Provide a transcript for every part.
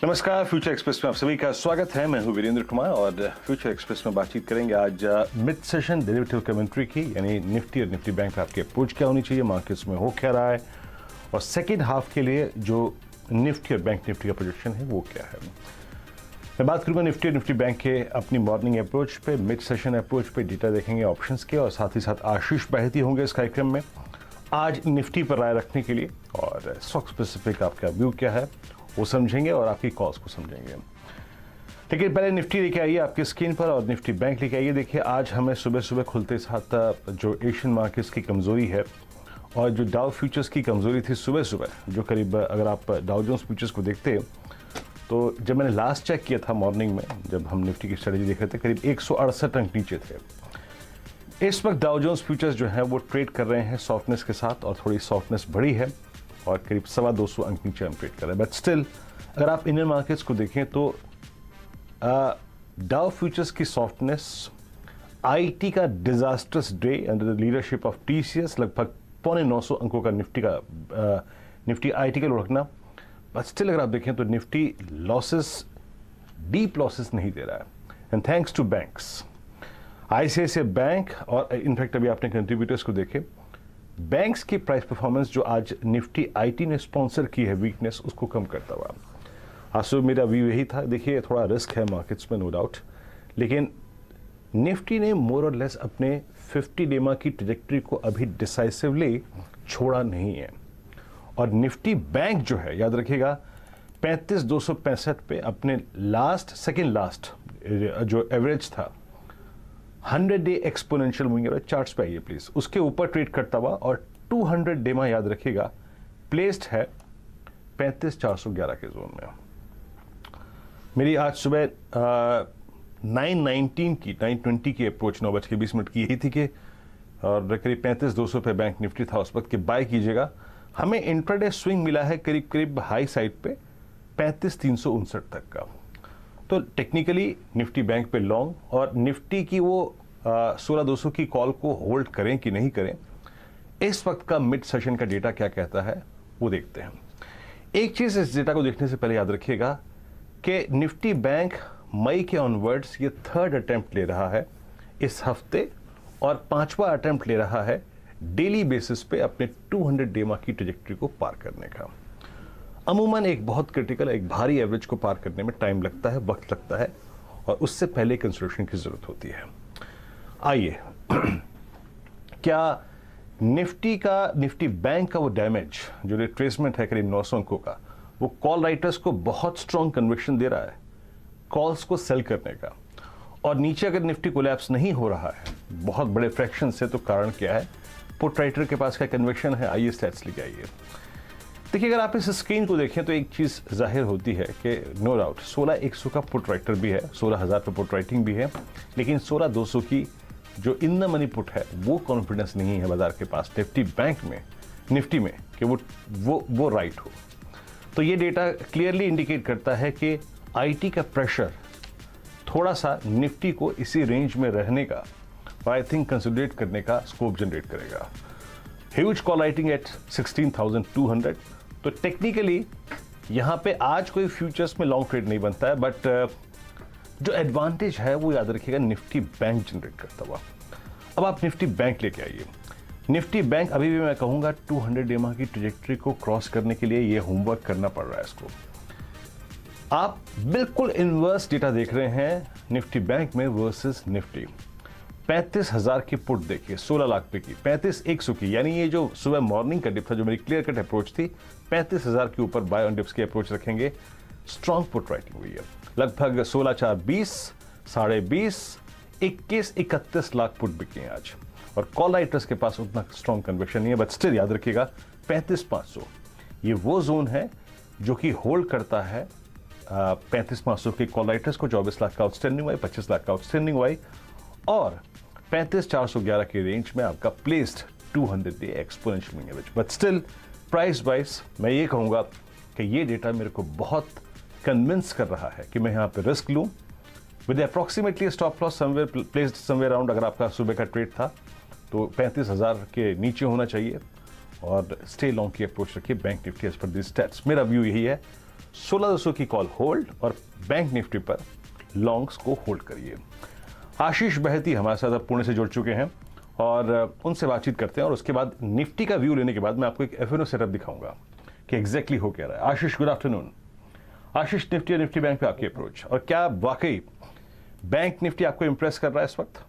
नमस्कार, future express में आप सभी का स्वागत है। मैं हूं वीरेंद्र कुमार और फ्यूचर एक्सप्रेस में बातचीत करेंगे आज मिड सेशन डेरिवेटिव कमेंट्री की, यानी निफ्टी और निफ्टी बैंक पे आपकी अप्रोच क्या होनी चाहिए, मार्केट्स में हो क्या रहा है और सेकेंड हाफ के लिए जो निफ्टी और बैंक निफ्टी का प्रोजेक्शन है वो क्या है। मैं बात करूंगा निफ्टी और निफ्टी बैंक के अपनी मॉर्निंग अप्रोच पे, मिड सेशन अप्रोच पे, डेटा देखेंगे ऑप्शंस के और साथ ही साथ आशीष बाहिती होंगे इस कार्यक्रम में आज निफ्टी पर राय रखने के लिए और स्टॉक स्पेसिफिक आपका व्यू क्या है वो समझेंगे और आपकी कॉल्स को समझेंगे। लेकिन पहले निफ्टी लेके आइए आपकी स्क्रीन पर और निफ्टी बैंक लेके आइए। देखिए आज हमें सुबह सुबह खुलते साथ जो एशियन मार्केट्स की कमजोरी है और जो डाउ फ्यूचर्स की कमजोरी थी सुबह सुबह, जो करीब अगर आप डाउ जोन्स फ्यूचर्स को देखते तो जब मैंने लास्ट चेक किया था मॉर्निंग में, जब हम निफ्टी की स्ट्रेटेजी देख रहे थे, करीब 168 अंक नीचे थे। इस वक्त डाउ जोन्स फ्यूचर्स जो है वो ट्रेड कर रहे हैं सॉफ्टनेस के साथ और थोड़ी सॉफ्टनेस बढ़ी है और करीब 225 अंक नीचे हम ट्रेड कर रहे हैं। बट स्टिल अगर आप इंडियन मार्केट्स को देखें तो डाउ फ्यूचर्स की सॉफ्टनेस, आईटी का disasters day under the leadership of TCS, लगभग 925 अंकों का निफ्टी आईटी का लुढ़कना। बट स्टिल अगर आप देखें तो निफ्टी लॉसेस, डीप लॉसेस नहीं दे रहा है and thanks to banks, ICICI bank और इनफैक्ट अभी आपने कंट्रीब्यूटर्स को देखे, बैंक्स की प्राइस परफॉर्मेंस जो आज निफ्टी आईटी ने स्पॉन्सर की है वीकनेस, उसको कम करता हुआ। आज सुबह मेरा व्यू यही था। देखिए थोड़ा रिस्क है मार्केट्स में नो डाउट, लेकिन निफ्टी ने मोर और लेस अपने 50 डेमा की ट्रैजेक्टरी को अभी डिसाइसिवली छोड़ा नहीं है और निफ्टी बैंक जो है याद रखिएगा 35,265 पे अपने सेकेंड लास्ट जो एवरेज था 100 day exponential moving average, charts पे आइए प्लीज, उसके ऊपर ट्रेड करता हुआ और 200 डेमा याद रखिएगा प्लेस्ड है 35,411 के जोन में। मेरी आज सुबह 920 की अप्रोच 9:20 की यही थी कि और करीब 35,200 पे बैंक निफ्टी था उस वक्त कि बाय कीजिएगा। हमें इंट्राडे स्विंग मिला है करीब करीब हाई साइड पे 35,359 तक का। तो टेक्निकली निफ्टी बैंक पे लॉन्ग और निफ्टी की वो 16,200 की कॉल को होल्ड करें कि नहीं करें, इस वक्त का मिड सेशन का डेटा क्या कहता है वो देखते हैं। एक चीज इस डेटा को देखने से पहले याद रखिएगा कि निफ्टी बैंक मई के ऑनवर्ड्स ये थर्ड अटेम्प्ट ले रहा है इस हफ्ते और 5वां अटेम्प्ट ले रहा है डेली बेसिस पे अपने 200 डेमा की ट्रैजेक्टरी को पार करने का। अमूमन एक बहुत क्रिटिकल, एक भारी एवरेज को पार करने में टाइम लगता है, वक्त लगता है और उससे पहले कंसिडरेशन की जरूरत होती है। आइए क्या निफ्टी बैंक का वो डैमेज जो रिट्रेसमेंट है करीब 900 अंकों का, वो कॉल राइटर्स को बहुत स्ट्रॉन्ग कन्विक्शन दे रहा है कॉल्स को सेल करने का। और नीचे अगर निफ्टी कोलैप्स नहीं हो रहा है बहुत बड़े फ्रैक्शन से, तो कारण क्या है, पुट राइटर के पास क्या कन्विक्शन है, आइए स्टैट्स लेके आइए। देखिए अगर आप इस स्क्रीन को देखें तो एक चीज जाहिर होती है कि नो डाउट 16,100 का पुट राइटर भी है, 16,000 पे पुट राइटिंग भी है, लेकिन 16,200 की जो इन द मनी पुट है वो कॉन्फिडेंस नहीं है बाजार के पास निफ्टी में कि वो राइट हो। तो ये डेटा क्लियरली इंडिकेट करता है कि आईटी का प्रेशर थोड़ा सा निफ्टी को इसी रेंज में रहने का, आई थिंक कंसोलिडेट करने का स्कोप जनरेट करेगा। ह्यूज कॉल राइटिंग एट 16,200, तो टेक्निकली यहां पे आज कोई फ्यूचर्स में लॉन्ग ट्रेड नहीं बनता है, बट जो एडवांटेज है वो याद रखिएगा निफ्टी बैंक जनरेट करता हुआ। अब आप निफ्टी बैंक लेके आइए। निफ्टी बैंक अभी भी मैं कहूंगा 200 डेमा की ट्रैजेक्टरी को क्रॉस करने के लिए ये होमवर्क करना पड़ रहा है इसको। आप बिल्कुल इनवर्स डेटा देख रहे हैं निफ्टी बैंक में वर्सेस निफ्टी। 35,000 की पुट देखिए 16 लाख पे की, 35,100 की, यानी ये जो सुबह मॉर्निंग का डिप था जो मेरी क्लियर कट अप्रोच थी, 35,000 के ऊपर बाय ऑन डिप्स की अप्रोच रखेंगे। स्ट्रॉन्ग पुट राइटिंग हुई है लगभग 16,420, 20.5, 21, 31 लाख पुट बिकी हैं आज और कॉल राइटर्स के पास उतना स्ट्रॉन्ग कन्विक्शन नहीं है। बट स्टिल याद रखिएगा 35,500 ये वो जोन है जो कि होल्ड करता है 35,500 के कॉल राइटर्स को। 24 लाख का आउटस्टैंडिंग वाई, 25 लाख का आउटस्टैंडिंग वाई और 35,411 के रेंज में आपका placed 200 day exponential moving average. But still price wise मैं ये कहूंगा कि ये डेटा मेरे को बहुत कन्विंस कर रहा है कि मैं यहां पे रिस्क लूं with approximately stop loss somewhere placed somewhere around. अगर आपका सुबह का ट्रेड था तो 35,000 के नीचे होना चाहिए और स्टे लॉन्ग की अप्रोच रखिए bank Nifty as per this stats. मेरा व्यू यही है 16,200 की कॉल होल्ड और बैंक निफ्टी पर लॉन्ग्स को होल्ड करिए। आशीष बहती हमारे साथ अब पुणे से जुड़ चुके हैं और उनसे बातचीत करते हैं और उसके बाद निफ्टी का व्यू लेने के बाद मैं आपको एक एफएनओ सेटअप दिखाऊंगा कि एग्जैक्टली हो क्या रहा है। आशीष, गुड आफ्टरनून। आशीष, निफ्टी और निफ्टी बैंक पे आपकी अप्रोच, और क्या वाकई बैंक निफ्टी आपको इंप्रेस कर रहा है इस वक्त?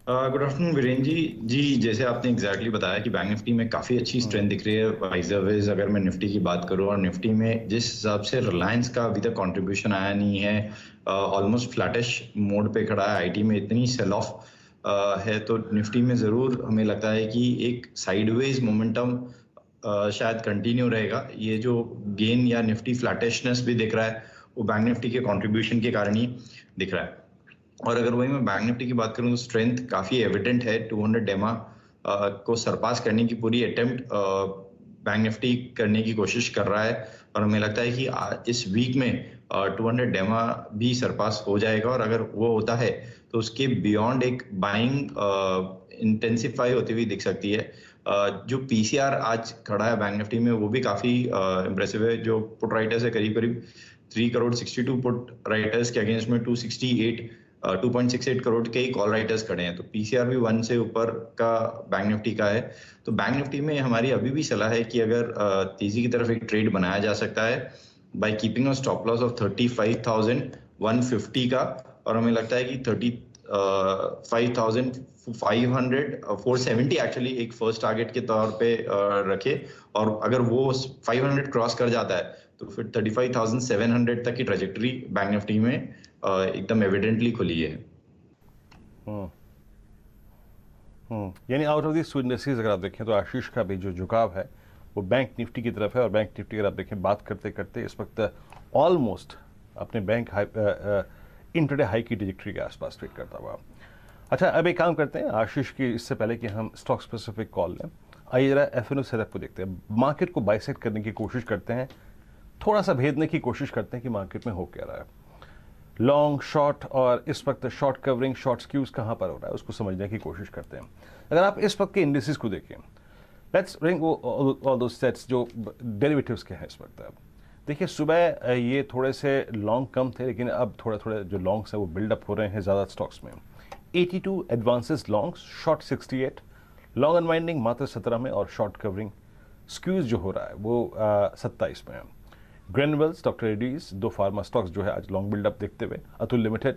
Good afternoon Virendra ji. जैसे आपने एग्जैक्टली बताया कि बैंक निफ्टी में काफ़ी अच्छी स्ट्रेंथ दिख रही है वाइजरवेज अगर मैं निफ्टी की बात करूं, और निफ्टी में जिस हिसाब से रिलायंस का अभी तक कंट्रीब्यूशन आया नहीं है, ऑलमोस्ट फ्लैटिश मोड पे खड़ा है, आईटी में इतनी सेल ऑफ है, तो निफ्टी में ज़रूर हमें लगता है कि एक साइडवेज मोमेंटम शायद कंटिन्यू रहेगा। ये जो गेन या निफ्टी फ्लैटिशनेस भी दिख रहा है वो बैंक निफ्टी के कंट्रीब्यूशन के कारण ही दिख रहा है। और अगर वही मैं बैंक निफ्टी की बात करूं तो स्ट्रेंथ काफ़ी एविडेंट है। 200 डेमा को सरपास करने की पूरी अटेम्प्ट बैंक निफ्टी करने की कोशिश कर रहा है, और हमें लगता है कि इस वीक में 200 डेमा भी सरपास हो जाएगा, और अगर वो होता है तो उसके बियॉन्ड एक बाइंग इंटेंसिफाई होती हुई दिख सकती है। जो पीसीआर आज खड़ा है बैंक निफ्टी में वो भी काफ़ी इंप्रेसिव है। जो पुट राइटर्स है करीब करीब 3 करोड़ 62 पुट राइटर्स के अगेंस्ट में 2.68 करोड़ के ही कॉल राइटर्स खड़े हैं, तो पीसीआर भी 1 से ऊपर का बैंक निफ्टी का है। तो बैंक निफ्टी में हमारी अभी भी सलाह है कि अगर तेजी की तरफ एक ट्रेड बनाया जा सकता है by keeping a stop loss of 35,150 का, और हमें लगता है कि 470 एक्चुअली एक फर्स्ट टारगेट के तौर पे रखे, और अगर वो 500 क्रॉस कर जाता है तो फिर 35,700 तक की ट्रेजेक्टरी बैंक निफ्टी में एकदम एविडेंटली खुली है। यानी आउट ऑफ दी इंडस्ट्रीज अगर आप देखें तो आशीष का भी जो झुकाव है वो बैंक निफ्टी की तरफ है, और बैंक निफ्टी अगर आप देखें बात करते करते इस वक्त ऑलमोस्ट अपने बैंक इंट्राडे हाई की ट्रेजेक्टरी के आसपास ट्रेड करता हुआ। अच्छा, अब एक काम करते हैं आशीष की, इससे पहले कि हम स्टॉक स्पेसिफिक कॉल लें, आइए जरा एफएनओ सेटअप को देखते हैं। मार्केट को बाइसेक्ट करने की कोशिश करते हैं, थोड़ा सा भेदने की कोशिश करते हैं कि मार्केट में हो क्या रहा है, लॉन्ग शॉर्ट, और इस वक्त शॉर्ट कवरिंग शॉर्ट स्क्यूज कहाँ पर हो रहा है उसको समझने की कोशिश करते हैं। अगर आप इस वक्त के इंडिसेस को देखें, लेट्स रिंग ऑल दो सेट्स जो डेरिवेटिव्स के हैं इस वक्त। अब देखिए, सुबह ये थोड़े से लॉन्ग कम थे, लेकिन अब थोड़े थोड़े जो लॉन्ग्स है वो बिल्डअप हो रहे हैं ज़्यादा स्टॉक्स में। 82 advances longs, short 68, long unwinding मात्र 17 में, और शॉर्ट कवरिंग स्क्यूज जो हो रहा है वो 27 में है। Granules, doctor Reddy's, 2 pharma stocks जो है आज लॉन्ग बिल्डअप देखते हुए, Atul limited,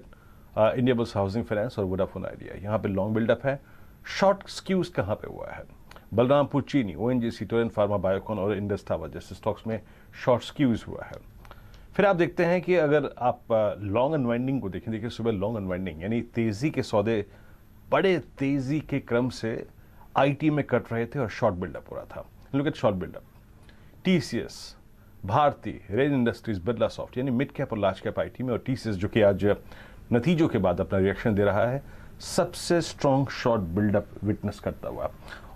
India bulls housing finance और वोडाफोन आइडिया, यहाँ पे लॉन्ग बिल्डअप है। शॉर्ट स्क्यूज कहाँ पे हुआ है? बलरामपुर चीनी, ओएनजीसी, टोरेंट फार्मा, बायोकॉन और इंडस टावर जैसे स्टॉक्स में शॉर्ट स्क्यूज हुआ है। फिर आप देखते हैं कि अगर आप लॉन्ग अनवाइंडिंग को देखें, देखिए सुबह लॉन्ग अनवाइंडिंग यानी तेजी के सौदे बड़े तेजी के क्रम से आईटी में कट रहे थे और शॉर्ट बिल्डअप हो रहा था। Look at short buildup, TCS, Bharti, Rain Industries, Birlasoft, यानी मिड कैप और लार्ज कैप आईटी में, और टीसीएस जो कि आज नतीजों के बाद अपना रिएक्शन दे रहा है, सबसे स्ट्रॉन्ग शॉर्ट बिल्डअप विटनेस करता हुआ।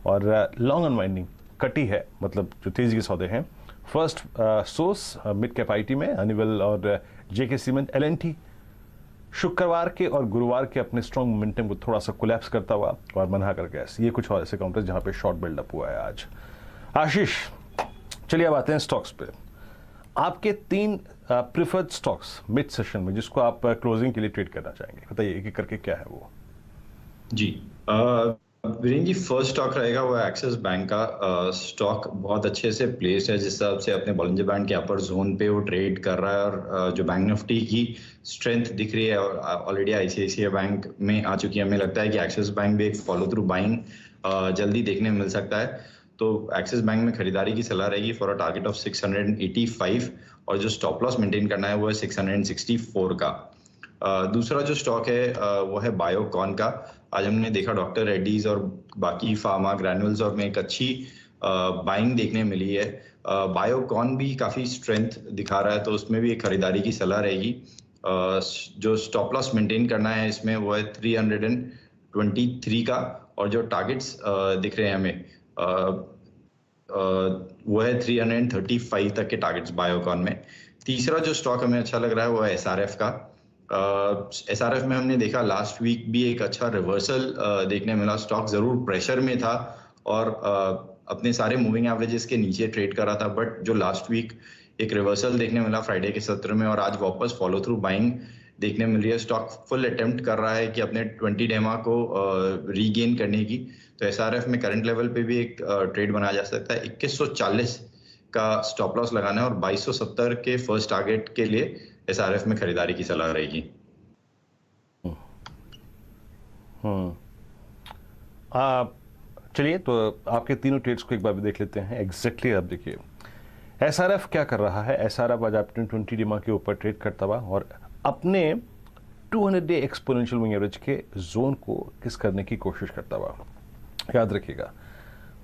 और लॉन्ग अनवाइंडिंग कटी है, मतलब जो तेजी के सौदे हैं। First source mid cap IT में हनीवेल और जेके सीमेंट, एलएनटी शुक्रवार के और गुरुवार के अपने स्ट्रॉन्ग मोमेंटम को थोड़ा सा कोलैप्स करता हुआ, और मनहाकर गैस, ये कुछ और ऐसे काउंटर्स जहां पे शॉर्ट बिल्डअप हुआ है आज। आशीष, चलिए अब आते हैं स्टॉक्स पे। आपके 3 प्रिफर्ड स्टॉक्स मिड सेशन में जिसको आप क्लोजिंग के लिए ट्रेड करना चाहेंगे, बताइए एक एक करके क्या है वो। जी वीरेंद्र जी, फर्स्ट स्टॉक रहेगा वो एक्सिस बैंक का। स्टॉक बहुत अच्छे से प्लेस्ड है, जिस हिसाब से अपने बॉलिंजर बैंड के अपर जोन पे वो ट्रेड कर रहा है, और जो बैंक निफ्टी की स्ट्रेंथ दिख रही है और ऑलरेडी आईसीआईसीआई बैंक में आ चुकी है, हमें लगता है कि एक्सिस बैंक भी एक फॉलो थ्रू बाइंग जल्दी देखने में मिल सकता है। तो एक्सिस बैंक में खरीदारी की सलाह रहेगी फॉर अ टारगेट ऑफ 685, और जो स्टॉप लॉस मेंटेन करना है वो है 664 का। दूसरा जो स्टॉक है वो है बायोकॉन का। आज हमने देखा डॉक्टर रेड्डीज और बाकी फार्मा ग्रैन्युल्स और में एक अच्छी बाइंग देखने मिली है। बायोकॉन भी काफ़ी स्ट्रेंथ दिखा रहा है, तो उसमें भी एक खरीदारी की सलाह रहेगी। जो स्टॉप लॉस मेंटेन करना है इसमें वो है 323 का, और जो टारगेट्स दिख रहे हैं हमें वो है 335 तक के टारगेट्स बायोकॉन में। तीसरा जो स्टॉक हमें अच्छा लग रहा है वो है एसआरएफ का। एसआरएफ में हमने देखा लास्ट वीक भी एक अच्छा रिवर्सल देखने मिला। स्टॉक जरूर प्रेशर में था और अपने सारे मूविंग एवरेजेस के नीचे ट्रेड कर रहा था, बट जो लास्ट वीक एक रिवर्सल देखने मिला फ्राइडे के सत्र में और आज वापस फॉलो थ्रू बाइंग देखने मिल रही है। स्टॉक फुल अटेम्प्ट कर रहा है कि अपने 20 डेमा को रीगेन करने की। तो एसआरएफ में करंट लेवल पे भी एक ट्रेड बनाया जा सकता है। 2140 का स्टॉप लॉस लगाना है और 2270 के फर्स्ट टारगेट के लिए एसआरएफ में खरीदारी की सलाह रहेगी। चलिए, तो आपके तीनों ट्रेड्स को एक बार भी देख लेते हैं। एग्जैक्टली आप देखिए एसआरएफ क्या कर रहा है। एसआरएफ आज अपने 20 डेमा के ऊपर ट्रेड करता हुआ और अपने 200 डे एक्सपोनेंशियल मूविंग एवरेज के जोन को किस करने की कोशिश करता हुआ। याद रखिएगा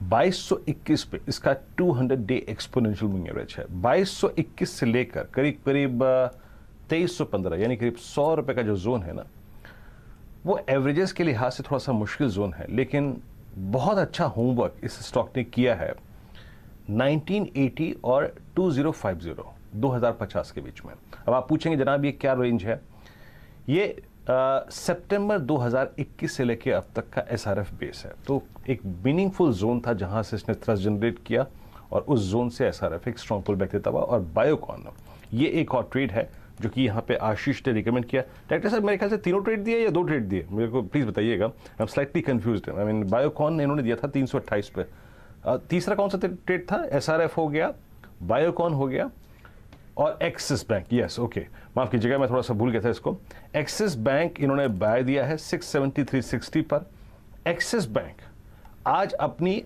2221 पे इसका 200 डे एक्सपोनेंशियल मूविंग एवरेज है। 2221 से लेकर करीब करीब 2315 यानी करीब 100 रुपए का जो जोन है ना, वो एवरेजेस के लिहाज से थोड़ा सा मुश्किल जोन है, लेकिन बहुत अच्छा होमवर्क इस स्टॉक ने किया है 1980 और 2050 के बीच में। अब आप पूछेंगे जनाब ये क्या रेंज है? ये सितंबर 2021 से लेकर अब तक का एसआरएफ बेस है। तो एक मीनिंगफुल जोन था जहां से इसने थ्रस्ट जनरेट किया और उस जोन से एसआरएफ एक स्ट्रॉन्ग पुल बैक देता हुआ। और बायोकॉन ये एक और ट्रेड है जो कि यहाँ पे आशीष ने रिकमेंड किया। डायरेक्टर साहब मेरे ख्याल से तीनों ट्रेड दिए या 2 ट्रेड दिए, मेरे को प्लीज बताइएगा। I am slightly confused. I mean Biocon इन्होंने दिया था 328 पे। तीसरा कौन सा ट्रेड था? एसआरएफ हो गया, बायोकॉन हो गया और एक्सिस बैंक। यस, ओके, माफ कीजिएगा मैं थोड़ा सा भूल गया था इसको। एक्सिस बैंक इन्होंने बाय दिया है 673.60 पर। एक्सिस बैंक आज अपनी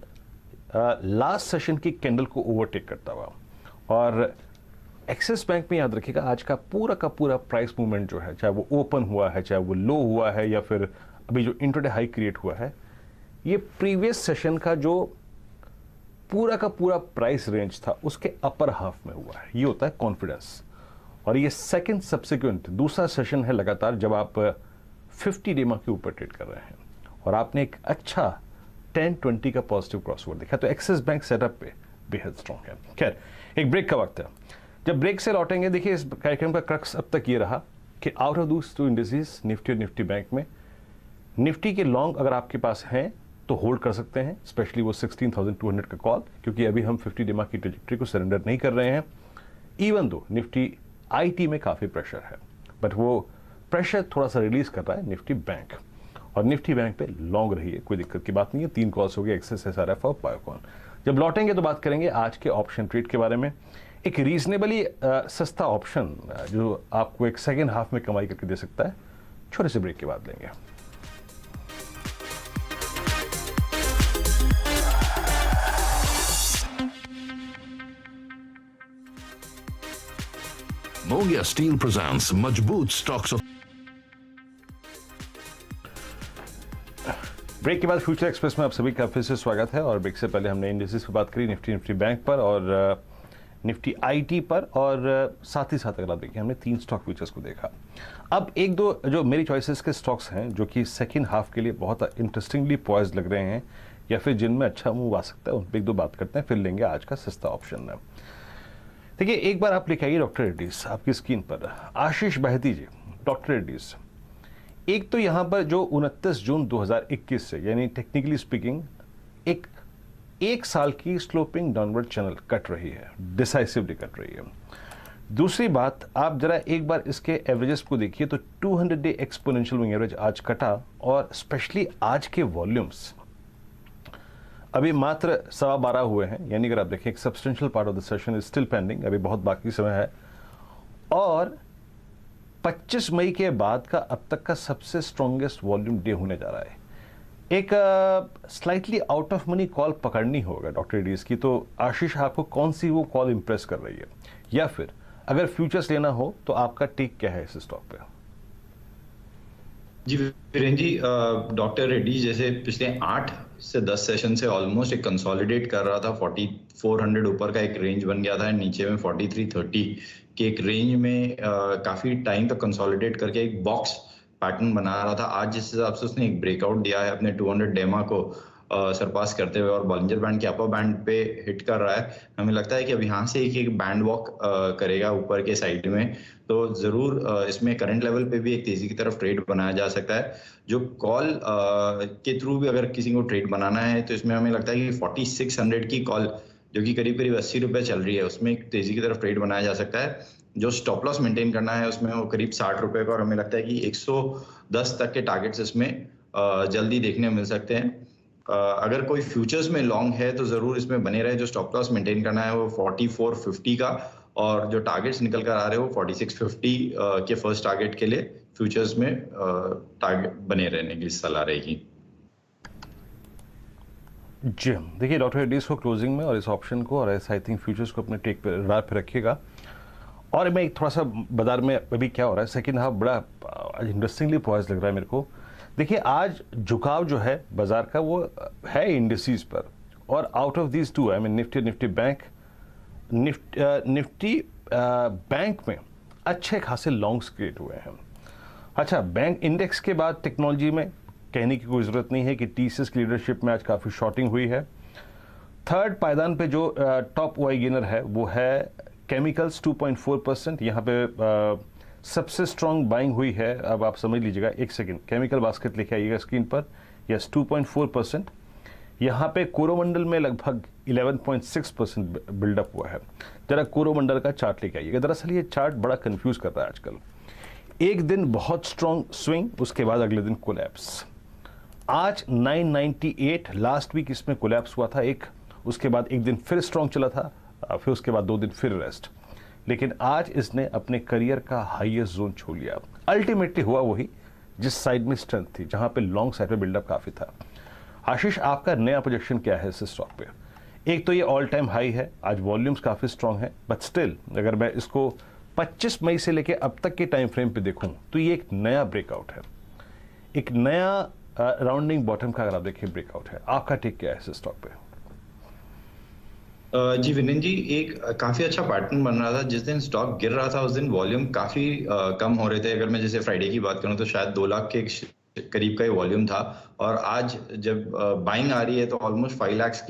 लास्ट सेशन की कैंडल को ओवरटेक करता हुआ और एक्सिस बैंक में याद रखिएगा आज का पूरा प्राइस मूवमेंट जो है, चाहे वो ओपन हुआ है, चाहे वो लो हुआ है, या फिर अभी जो इंट्राडे हाई क्रिएट हुआ है, ये प्रीवियस सेशन का जो पूरा का पूरा प्राइस रेंज था उसके अपर हाफ में हुआ है। ये होता है कॉन्फिडेंस। और ये सेकंड सब्सिक्वेंट दूसरा सेशन है लगातार जब आप 50 डेमा के ऊपर ट्रेड कर रहे हैं और आपने एक अच्छा 10-20 का पॉजिटिव क्रॉसओवर देखा। तो एक्सिस बैंक सेटअप पे बेहद स्ट्रॉन्ग है। खैर, एक ब्रेक का वक्त है। जब ब्रेक से लौटेंगे, देखिए इस कार्यक्रम का क्रक्स अब तक ये रहा कि आउट ऑफ दूस 2 इंडिसेस निफ्टी और निफ्टी बैंक में, निफ्टी के लॉन्ग अगर आपके पास हैं तो होल्ड कर सकते हैं, स्पेशली वो 16,200 का कॉल, क्योंकि अभी हम 50 डेमा की ट्रेजेक्टरी को सरेंडर नहीं कर रहे हैं। इवन दो निफ्टी आईटी में काफ़ी प्रेशर है, बट वो प्रेशर थोड़ा सा रिलीज कर रहा है निफ्टी बैंक, और निफ्टी बैंक पे लॉन्ग रही है, कोई दिक्कत की बात नहीं है। 3 कॉल्स हो गए, एक्सिस, एसआरएफ और बायोकॉन। जब लौटेंगे तो बात करेंगे आज के ऑप्शन ट्रेड के बारे में। एक रीजनेबली सस्ता ऑप्शन जो आपको एक सेकेंड हाफ में कमाई करके दे सकता है। छोटे से ब्रेक के बाद लेंगे। Mogia Steel presents Majboot Stocks of break के बाद फ्यूचर एक्सप्रेस में आप सभी का फिर से स्वागत है। और ब्रेक से पहले हमने इंडिसेस पर बात करी, निफ्टी बैंक पर और निफ्टी आईटी पर, और साथ ही साथ अगर आप देखिए हमने 3 स्टॉक फ्यूचर्स को देखा। अब एक दो जो मेरी चॉइसेस के स्टॉक्स हैं जो कि सेकेंड हाफ के लिए बहुत इंटरेस्टिंगली पॉइज्ड लग रहे हैं या फिर जिनमें अच्छा मूव आ सकता है, उन पर एक दो बात करते हैं, फिर लेंगे आज का सस्ता ऑप्शन। देखिए एक बार आप लिखाइए डॉक्टर रेड्डीज आपकी स्क्रीन पर, आशीष बहती जी, डॉक्टर रेड्डीज। एक तो यहां पर जो 29 जून 2021 से, यानी टेक्निकली स्पीकिंग एक साल की स्लोपिंग डाउनवर्ड चैनल कट रही है, डिसाइसिवली कट रही है। दूसरी बात, आप जरा एक बार इसके एवरेजेस को देखिए तो 200 डे एक्सपोनेंशियल मूविंग एवरेज आज कटा, और स्पेशली आज के वॉल्यूम्स अभी मात्र 12:15 हुए हैं, यानी अगर आप देखें एक substantial part of the session is still pending, अभी बहुत बाकी समय है। और 25 मई के बाद का अब तक का सबसे स्ट्रॉन्गेस्ट वॉल्यूम डे होने जा रहा है। एक slightly out of money call पकड़नी होगा डॉक्टर रेड्डीज की। तो आशीष, आपको कौन सी वो कॉल इंप्रेस कर रही है, या फिर अगर फ्यूचर्स लेना हो तो आपका टेक क्या है इस स्टॉक पे? जी वीरेन जी, डॉक्टर रेड्डी जैसे पिछले 8 से 10 सेशन से ऑलमोस्ट एक कंसोलिडेट कर रहा था। 4400 ऊपर का एक रेंज बन गया था, नीचे में 4330 के एक रेंज में काफी टाइम तक कंसोलिडेट करके एक बॉक्स पैटर्न बना रहा था। आज जिस हिसाब से उसने एक ब्रेकआउट दिया है अपने 200 डेमा को सरपास करते हुए और बॉलिंजर बैंड के अपर बैंड पे हिट कर रहा है, हमें लगता है कि अब यहाँ से एक बैंड वॉक करेगा ऊपर के साइड में। तो जरूर इसमें करंट लेवल पे भी एक तेजी की तरफ ट्रेड बनाया जा सकता है। जो कॉल के थ्रू भी अगर किसी को ट्रेड बनाना है तो इसमें हमें लगता है कि 4600 की कॉल जो कि करीब करीब 80 रुपए चल रही है, उसमें एक तेजी की तरफ ट्रेड बनाया जा सकता है। जो स्टॉप लॉस मेंटेन करना है उसमें वो करीब 60 रुपए का, और हमें लगता है कि 110 तक के टारगेट्स इसमें जल्दी देखने मिल सकते हैं। अगर कोई फ्यूचर्स में लॉन्ग है तो जरूर इसमें बने रहे। जो स्टॉप लॉस मेंटेन करना है वो 4450 का, और जो टारगेट्स निकल कर आ रहे हैं वो 4650 के फर्स्ट टारगेट के लिए फ्यूचर्स में टारगेट बने रहने की सलाह रहेगी। जी देखिए डॉक्टर रेड्डीज को क्लोजिंग में और इस ऑप्शन को और आई थिंक फ्यूचर्स को अपने टेक पे रात पे रखिएगा। और मैं एक थोड़ा सा बाजार में अभी क्या हो रहा है, सेकंड हाफ बड़ा इंटरेस्टिंगली पॉइज लग रहा है मेरे को। देखिए आज झुकाव जो है बाजार का वो है इंडिसेस पर, और out of these two I mean Nifty bank, Nifty bank में अच्छे खासे लॉन्ग्स क्रिएट हुए हैं। अच्छा, बैंक इंडेक्स के बाद टेक्नोलॉजी में कहने की कोई ज़रूरत नहीं है कि टीसीएस की लीडरशिप में आज काफ़ी शॉर्टिंग हुई है। थर्ड पायदान पे जो टॉप वाई गेनर है वो है केमिकल्स 2.4%। यहाँ पे सबसे स्ट्रॉन्ग बाइंग हुई है। अब आप समझ लीजिएगा, एक सेकेंड, केमिकल बास्केट लिखे आइएगा स्क्रीन पर। यस 2.4%। यहाँ पे कोरोमंडल में लगभग 11.6% बिल्डअप हुआ है। जरा कोरोमंडल का चार्ट लेके आइएगा। दरअसल ये चार्ट बड़ा कंफ्यूज कर रहा है आजकल। एक दिन बहुत स्ट्रॉन्ग स्विंग, उसके बाद अगले दिन कोलैप्स। आज 998 लास्ट वीक इसमें कोलैप्स हुआ था एक, उसके बाद एक दिन फिर स्ट्रॉन्ग चला था, फिर उसके बाद 2 दिन फिर रेस्ट। लेकिन आज इसने अपने करियर का हाईएस्ट जोन छू लिया। अल्टीमेटली हुआ वही जिस साइड में स्ट्रेंथ थी, जहां पे लॉन्ग साइड पे बिल्डअप काफी था। आशीष, आपका नया प्रोजेक्शन क्या है इस स्टॉक पे? एक तो ये ऑल टाइम हाई है, आज वॉल्यूम्स काफी स्ट्रांग है, बट स्टिल अगर मैं इसको 25 मई से लेके अब तक के टाइम फ्रेम पे देखूं तो ये एक नया ब्रेकआउट है, एक नया राउंडिंग बॉटम का अगर आप देखिए ब्रेकआउट है। आपका टेक क्या है इस स्टॉक पे? जी विनिन जी, एक काफी अच्छा पैटर्न बन रहा था। जिस दिन स्टॉक गिर रहा था उस दिन वॉल्यूम काफी कम हो रहे थे। अगर मैं जैसे फ्राइडे की बात करूं तो शायद 2 लाख के करीब का ही वॉल्यूम था, और आज जब बाइंग आ रही है तो ऑलमोस्ट 5 लाख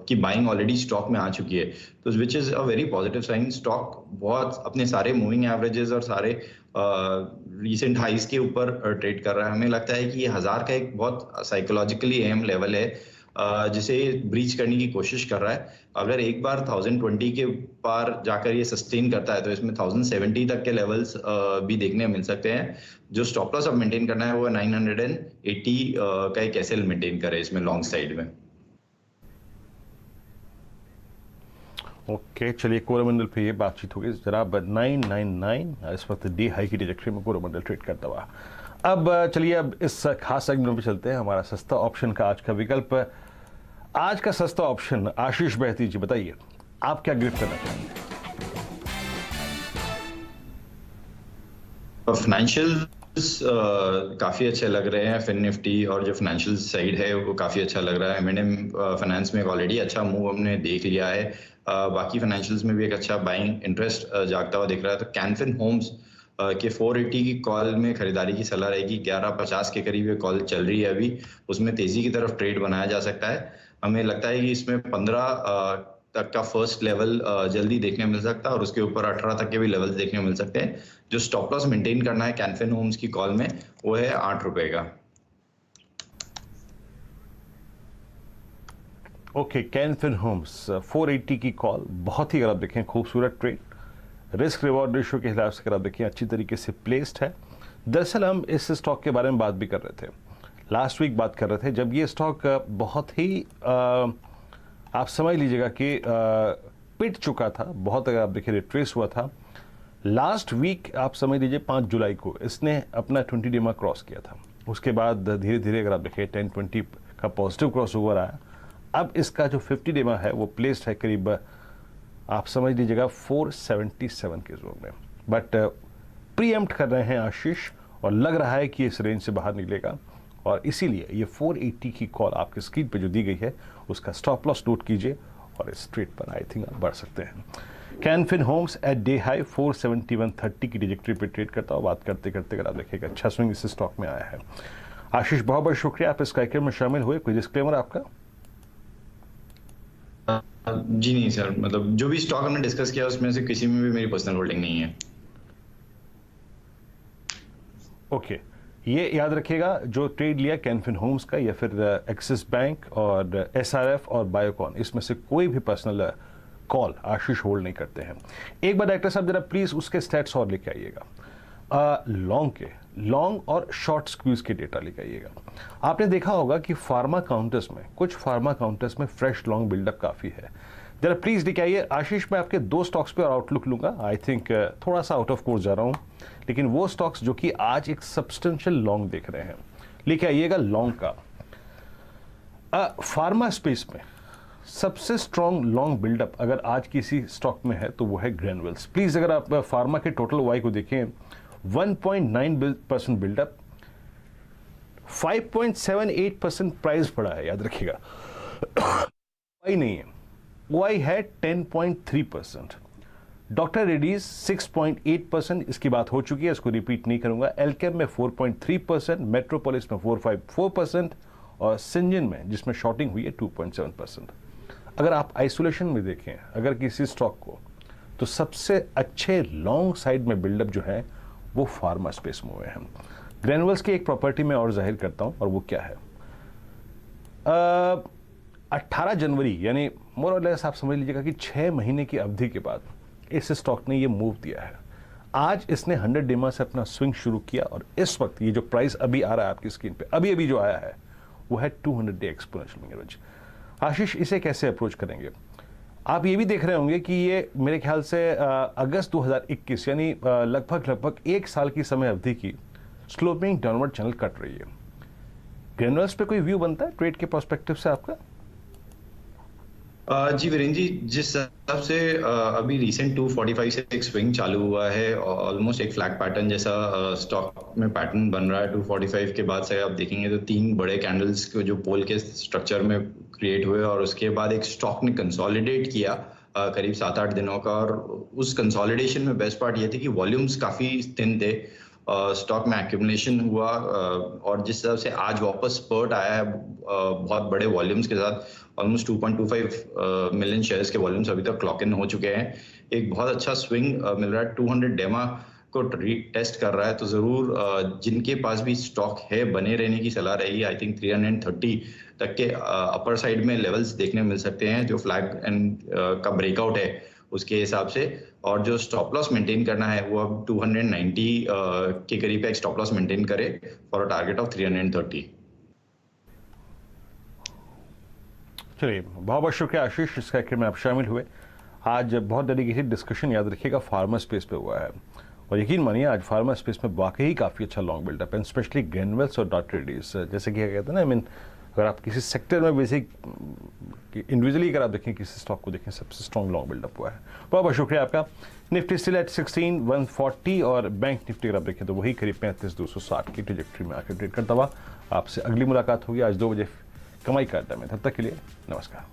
की बाइंग ऑलरेडी स्टॉक में आ चुकी है, तो which is a very positive sign. Stock बहुत अपने सारे मूविंग एवरेजेस और सारे रीसेंट हाइज के ऊपर ट्रेड कर रहा है। हमें लगता है कि ये 1000 का एक बहुत साइकोलॉजिकली अहम लेवल है जिसे ब्रीच करने की कोशिश कर रहा है। अगर एक बार 1020 के पार जाकर ये सस्टेन करता है तो इसमें 1070 तक के लेवल्स भी देखने मिल सकते हैं। जो स्टॉप लॉस अब मेंटेन करना है वो 980 का एक एसएल मेंटेन करे इसमें लॉन्ग साइड में। ओके चलिए, कोरोमंडल पे ये बातचीत होगी जरा। 999 इस वक्त डी हाई की ट्रैजेक्टरी में कोरोमंडल ट्रेड करता हुआ। अब चलिए, अब इस खास सेगमेंट पे चलते हैं, हमारा सस्ता ऑप्शन का आज का विकल्प। आज का सस्ता ऑप्शन आशीष बहती जी, बताइए आप क्या गिफ्ट करना चाहेंगे? फाइनेंशियल्स काफी अच्छे लग रहे हैं। फिन निफ्टी और जो फाइनेंशियल साइड है वो काफी अच्छा लग रहा है। M&M फाइनेंस में ऑलरेडी अच्छा मूव हमने देख लिया है। बाकी फाइनेंशियल्स में भी एक अच्छा बाइंग इंटरेस्ट जागता हुआ दिख रहा है। तो कैनफिन होम्स के 480 की कॉल में खरीदारी की सलाह रहेगी। 1150 के करीब ये कॉल चल रही है अभी, उसमें तेजी की तरफ ट्रेड बनाया जा सकता है। हमें लगता है कि इसमें 15 तक का फर्स्ट लेवल जल्दी देखने मिल सकता है, और उसके ऊपर 18 तक के भी लेवल्स देखने मिल सकते हैं। जो स्टॉप लॉस मेंटेन करना है कैनफिन होम्स की कॉल में वो है 8 रुपए का। ओके, कैनफिन होम्स 480 की कॉल, बहुत ही अगर आप देखें खूबसूरत ट्रेड, रिस्क रिवॉर्ड रेशियो के हिसाब से अगर आप देखें अच्छी तरीके से प्लेस्ड है। दरअसल हम इस स्टॉक के बारे में बात भी कर रहे थे, लास्ट वीक बात कर रहे थे, जब ये स्टॉक बहुत ही आप समझ लीजिएगा कि पिट चुका था बहुत। अगर आप देखिए रिट्रेस हुआ था लास्ट वीक, आप समझ लीजिए 5 जुलाई को इसने अपना 20 डेमा क्रॉस किया था। उसके बाद धीरे धीरे अगर आप देखिए 10-20 का पॉजिटिव क्रॉस ओवर आया। अब इसका जो 50 डेमा है वो प्लेस्ड है करीब आप समझ लीजिएगा 477 के जोन में, बट प्रीएम्प्ट कर रहे हैं आशीष, और लग रहा है कि इस रेंज से बाहर निकलेगा, और इसीलिए ये 480 की कॉल आपके स्क्रीन पे जो दी गई है उसका स्टॉप लॉस नोट कीजिए, और इस ट्रेड पर आई थिंक आप बढ़ सकते हैं। Canfin Homes at day high 471.30 की ट्रैजेक्टरी पे ट्रेड करता हूँ। बात करते करते अगर आप देखिएगा अच्छा स्विंग इस स्टॉक में आया है। आशीष बहुत बहुत शुक्रिया, आप इस कार्यक्रम में शामिल हुए। कोई डिस्क्लेमर आपका? जी नहीं सर, मतलब जो भी स्टॉक हमने डिस्कस किया उसमें से किसी में भी मेरी पर्सनल होल्डिंग नहीं है। ओके ये याद रखिएगा, जो ट्रेड लिया कैनफिन होम्स का या फिर एक्सिस बैंक और SRF और बायोकॉन, इसमें से कोई भी पर्सनल कॉल आशीष होल्ड नहीं करते हैं। एक बार डायरेक्टर साहब जरा प्लीज उसके स्टैट्स और लेके आइएगा, लॉन्ग और शॉर्ट स्क्यूज के डेटा लेके आइएगा। आपने देखा होगा कि फार्मा काउंटर्स में, कुछ फार्मा काउंटर्स में फ्रेश लॉन्ग बिल्डअप काफी है। जरा प्लीज लेके आइए। आशीष, मैं आपके 2 स्टॉक्स पे और आउटलुक लूंगा। आई थिंक थोड़ा सा आउट ऑफ कोर्स जा रहा हूं, लेकिन वो स्टॉक्स जो कि आज एक सब्सटेंशियल लॉन्ग देख रहे हैं, लेके आइएगा लॉन्ग का। फार्मा स्पेस में सबसे स्ट्रॉन्ग लॉन्ग बिल्डअप अगर आज किसी स्टॉक में है तो वो है ग्रैन्युअल्स। प्लीज अगर आप फार्मा के टोटल वाई को देखें, 1.9% बिल्डअप, 5.78% प्राइस बढ़ा है, याद रखिएगा। वाई नहीं है, वाई है 10.3%। डॉक्टर रेड्डीज 6.8%, इसकी बात हो चुकी है, इसको रिपीट नहीं करूंगा। एल्केम में 4.3%, मेट्रोपोलिस में 4.4% और सिंजन में, जिसमें शॉर्टिंग हुई है, 2.7%। अगर आप आइसोलेशन में देखें अगर किसी स्टॉक को, तो सबसे अच्छे लॉन्ग साइड में बिल्डअप जो है वो फार्मा स्पेस में हुए हैं। ग्रैन्युअल्स की एक प्रॉपर्टी में और जाहिर करता हूं, और वो क्या है, 18 जनवरी यानी मोर और लेस आप समझ लीजिएगा कि 6 महीने की अवधि के बाद इस स्टॉक ने ये मूव दिया है। आज इसने 100 डेमा से अपना स्विंग शुरू किया और इस वक्त ये जो प्राइस अभी आ रहा है आपकी स्क्रीन पे, अभी जो आया है, वो है 200 डे एक्सपोनेंशियल एवरेज। आशीष, इसे कैसे अप्रोच करेंगे? आप ये भी देख रहे होंगे कि ये मेरे ख्याल से अगस्त 2021 यानी लगभग 1 साल की समय अवधि की स्लोपिंग डाउनवर्ड चैनल कट रही है। ग्रैन्युअल्स पे कोई व्यू बनता है ट्रेड के पर्सपेक्टिव से आपका? जी वीरेंद्र जी, जिस हिसाब से अभी रिसेंट 245 से एक स्विंग चालू हुआ है, ऑलमोस्ट एक फ्लैग पैटर्न जैसा स्टॉक में पैटर्न बन रहा है। 245 के बाद से आप देखेंगे तो 3 बड़े कैंडल्स को जो पोल के स्ट्रक्चर में क्रिएट हुए, और उसके बाद एक स्टॉक ने कंसोलिडेट किया करीब 7-8 दिनों का। और उस कंसोलिडेशन में बेस्ट पार्ट ये थी कि वॉल्यूम्स काफी थिन थे, स्टॉक में एक्यूमुलेशन हुआ, और जिस हिसाब से आज वापस स्पर्ट आया है बहुत बड़े वॉल्यूम्स के साथ, ऑलमोस्ट 2.25 मिलियन शेयर्स के वॉल्यूम्स अभी तक क्लॉक इन हो चुके हैं। एक बहुत अच्छा स्विंग मिल रहा है, 200 डेमा को टेस्ट कर रहा है। तो जरूर जिनके पास भी स्टॉक है, बने रहने की सलाह रहेगी। आई थिंक 330 तक के अपर साइड में लेवल्स देखने मिल सकते हैं, जो फ्लैग एंड का ब्रेकआउट है उसके हिसाब से। और जो स्टॉप लॉस मेंटेन करना है वो अब 290 के करीब एक स्टॉप लॉस मेंटेन करे फॉर अ टारगेट ऑफ 330। चलिए, बहुत बहुत शुक्रिया आशीष, इस कार्यक्रम में आप शामिल हुए। आज बहुत डेडिकेटेड डिस्कशन, याद रखिएगा, फार्मा स्पेस पे हुआ है, और यकीन मानिए आज फार्मा स्पेस में वाकई काफ़ी अच्छा लॉन्ग बिल्डअप है, स्पेशली ग्रैन्युअल्स और डॉक्टर रेड्डीज। जैसे कि कहते हैं ना, आई मीन अगर आप किसी सेक्टर में बेसिक इंडिविजुअली अगर आप देखें किसी स्टॉक को देखें, सबसे स्ट्रॉन्ग लॉन्ग बिल्डअप हुआ है। बहुत बहुत शुक्रिया आपका। निफ्टी स्टिल एट 16,140 और बैंक निफ्टी अगर आप देखें तो वही करीब 35,260 की ट्रेजेक्ट्री में आकर ट्रेड करता हुआ। आपसे अगली मुलाकात होगी आज 2 बजे कमाई का अड्डा में। तब तक के लिए नमस्कार।